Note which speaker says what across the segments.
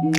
Speaker 1: Assalamualaikum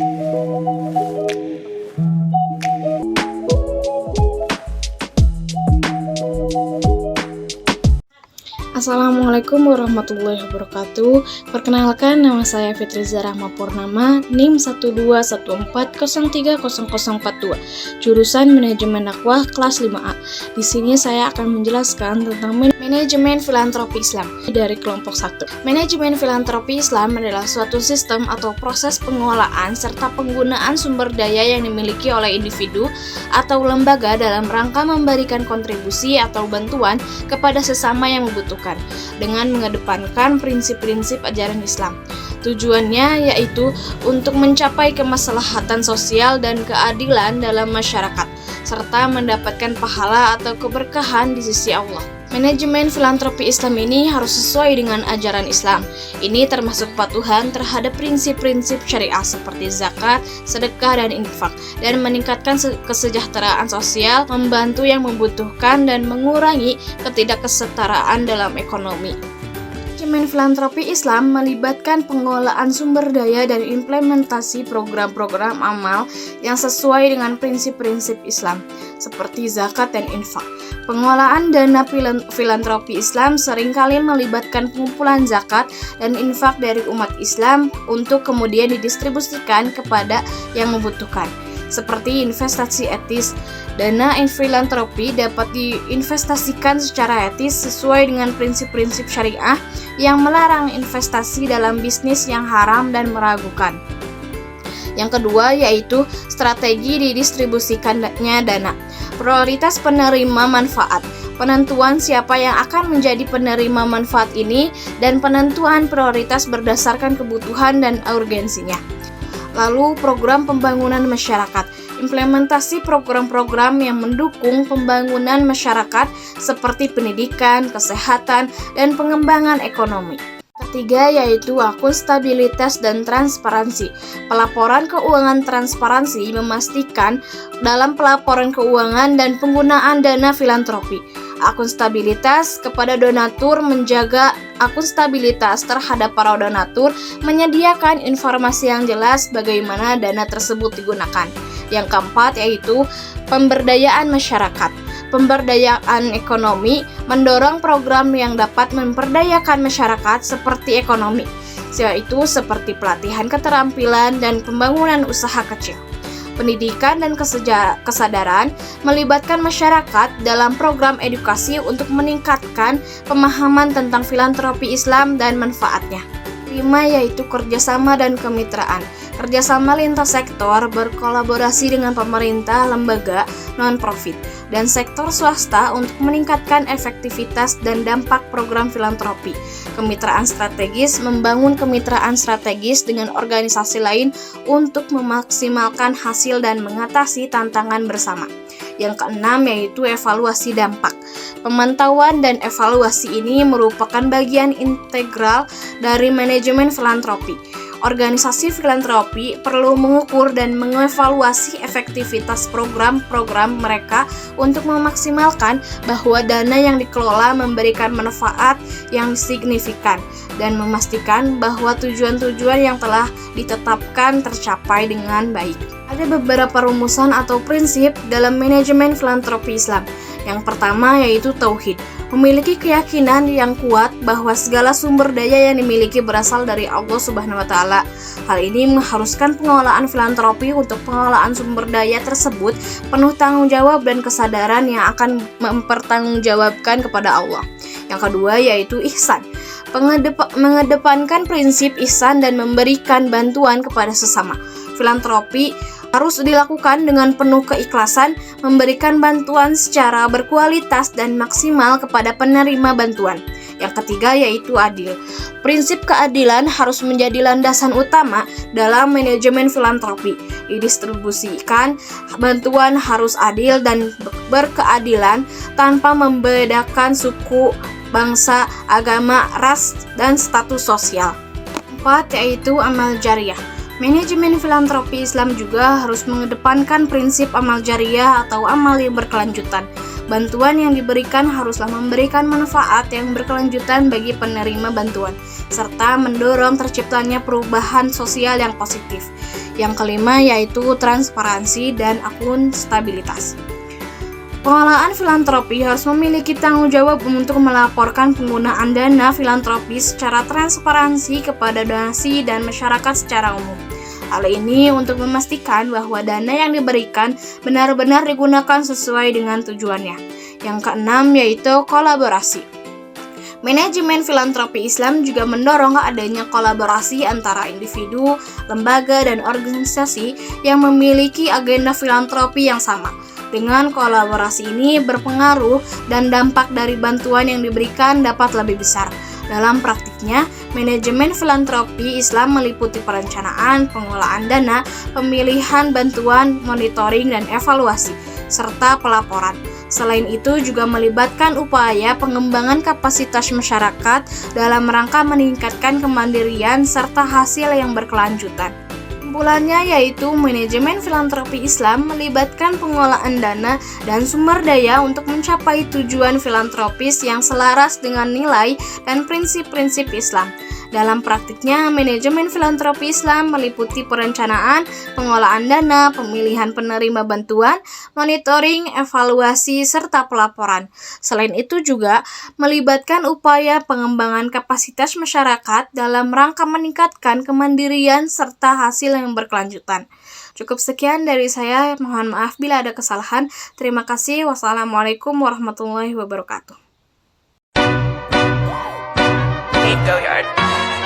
Speaker 1: warahmatullahi wabarakatuh. Perkenalkan, nama saya Fitriza Rahma Purnama, NIM 12140304042, jurusan Manajemen Dakwah kelas 5A. Di sini saya akan menjelaskan tentang manajemen filantropi Islam dari kelompok 1. Manajemen filantropi Islam adalah suatu sistem atau proses pengelolaan serta penggunaan sumber daya yang dimiliki oleh individu atau lembaga dalam rangka memberikan kontribusi atau bantuan kepada sesama yang membutuhkan, dengan mengedepankan prinsip-prinsip ajaran Islam. Tujuannya yaitu untuk mencapai kemaslahatan sosial dan keadilan dalam masyarakat, serta mendapatkan pahala atau keberkahan di sisi Allah. Manajemen filantropi Islam ini harus sesuai dengan ajaran Islam. Ini termasuk kepatuhan terhadap prinsip-prinsip syariah seperti zakat, sedekah, dan infak, dan meningkatkan kesejahteraan sosial, membantu yang membutuhkan, dan mengurangi ketidaksetaraan dalam ekonomi. Manajemen filantropi Islam melibatkan pengelolaan sumber daya dan implementasi program-program amal yang sesuai dengan prinsip-prinsip Islam, seperti zakat dan infak. Pengelolaan dana filantropi Islam seringkali melibatkan pengumpulan zakat dan infak dari umat Islam untuk kemudian didistribusikan kepada yang membutuhkan. Seperti investasi etis, dana filantropi dapat diinvestasikan secara etis sesuai dengan prinsip-prinsip syariah yang melarang investasi dalam bisnis yang haram dan meragukan. Yang kedua yaitu strategi didistribusikannya dana. Prioritas penerima manfaat. Penentuan siapa yang akan menjadi penerima manfaat ini dan penentuan prioritas berdasarkan kebutuhan dan urgensinya. Lalu program pembangunan masyarakat. Implementasi program-program yang mendukung pembangunan masyarakat seperti pendidikan, kesehatan, dan pengembangan ekonomi. Ketiga yaitu akuntabilitas dan transparansi. Pelaporan keuangan transparansi memastikan dalam pelaporan keuangan dan penggunaan dana filantropi. Akuntabilitas kepada donatur, menjaga akuntabilitas terhadap para donatur, menyediakan informasi yang jelas bagaimana dana tersebut digunakan. Yang keempat yaitu pemberdayaan masyarakat. Pemberdayaan ekonomi, mendorong program yang dapat memperdayakan masyarakat seperti ekonomi, yaitu seperti pelatihan keterampilan dan pembangunan usaha kecil. Pendidikan dan kesadaran, melibatkan masyarakat dalam program edukasi untuk meningkatkan pemahaman tentang filantropi Islam dan manfaatnya. 5 yaitu kerjasama dan kemitraan. Kerjasama lintas sektor, berkolaborasi dengan pemerintah, lembaga, non-profit, dan sektor swasta untuk meningkatkan efektivitas dan dampak program filantropi. Kemitraan strategis, membangun kemitraan strategis dengan organisasi lain untuk memaksimalkan hasil dan mengatasi tantangan bersama. Yang keenam yaitu evaluasi dampak. Pemantauan dan evaluasi ini merupakan bagian integral dari manajemen filantropi. Organisasi filantropi perlu mengukur dan mengevaluasi efektivitas program-program mereka untuk memaksimalkan bahwa dana yang dikelola memberikan manfaat yang signifikan dan memastikan bahwa tujuan-tujuan yang telah ditetapkan tercapai dengan baik. Ada beberapa rumusan atau prinsip dalam manajemen filantropi Islam. Yang pertama yaitu tauhid. Memiliki keyakinan yang kuat bahwa segala sumber daya yang dimiliki berasal dari Allah Subhanahu wa Ta'ala. Hal ini mengharuskan pengelolaan filantropi untuk pengelolaan sumber daya tersebut penuh tanggung jawab dan kesadaran yang akan mempertanggungjawabkan kepada Allah. Yang kedua yaitu ihsan. Mengedepankan prinsip ihsan dan memberikan bantuan kepada sesama. Filantropi harus dilakukan dengan penuh keikhlasan, memberikan bantuan secara berkualitas dan maksimal kepada penerima bantuan. Yang ketiga yaitu adil. Prinsip keadilan harus menjadi landasan utama dalam manajemen filantropi. Didistribusikan bantuan harus adil dan berkeadilan tanpa membedakan suku, bangsa, agama, ras, dan status sosial. 4 yaitu amal jariah. Manajemen filantropi Islam juga harus mengedepankan prinsip amal jariah atau amal yang berkelanjutan. Bantuan yang diberikan haruslah memberikan manfaat yang berkelanjutan bagi penerima bantuan, serta mendorong terciptanya perubahan sosial yang positif. Yang kelima yaitu transparansi dan akuntabilitas. Pengelolaan filantropi harus memiliki tanggung jawab untuk melaporkan penggunaan dana filantropi secara transparansi kepada donasi dan masyarakat secara umum. Hal ini untuk memastikan bahwa dana yang diberikan benar-benar digunakan sesuai dengan tujuannya. Yang keenam yaitu kolaborasi. Manajemen filantropi Islam juga mendorong adanya kolaborasi antara individu, lembaga, dan organisasi yang memiliki agenda filantropi yang sama. Dengan kolaborasi ini berpengaruh dan dampak dari bantuan yang diberikan dapat lebih besar. Dalam praktiknya, manajemen filantropi Islam meliputi perencanaan, pengelolaan dana, pemilihan bantuan, monitoring, dan evaluasi, serta pelaporan. Selain itu juga melibatkan upaya pengembangan kapasitas masyarakat dalam rangka meningkatkan kemandirian serta hasil yang berkelanjutan. Kesimpulannya yaitu manajemen filantropi Islam melibatkan pengelolaan dana dan sumber daya untuk mencapai tujuan filantropis yang selaras dengan nilai dan prinsip-prinsip Islam. Dalam praktiknya, manajemen filantropi Islam meliputi perencanaan, pengelolaan dana, pemilihan penerima bantuan, monitoring, evaluasi, serta pelaporan. Selain itu juga melibatkan upaya pengembangan kapasitas masyarakat dalam rangka meningkatkan kemandirian serta hasil yang berkelanjutan. Cukup sekian dari saya, mohon maaf bila ada kesalahan. Terima kasih. Wassalamualaikum warahmatullahi wabarakatuh.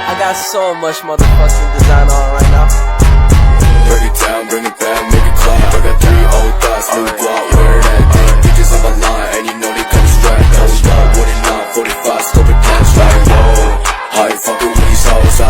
Speaker 2: I got so much motherfucking design on right now.
Speaker 3: Break it down, bring it back, make it clap. I got 3 old thoughts, new guap, wear that thing. Bitches on my line, and you know they come strapped. Hold up, what it not, 45, scope it cash like, whoa. I ain't fucking with these hoes,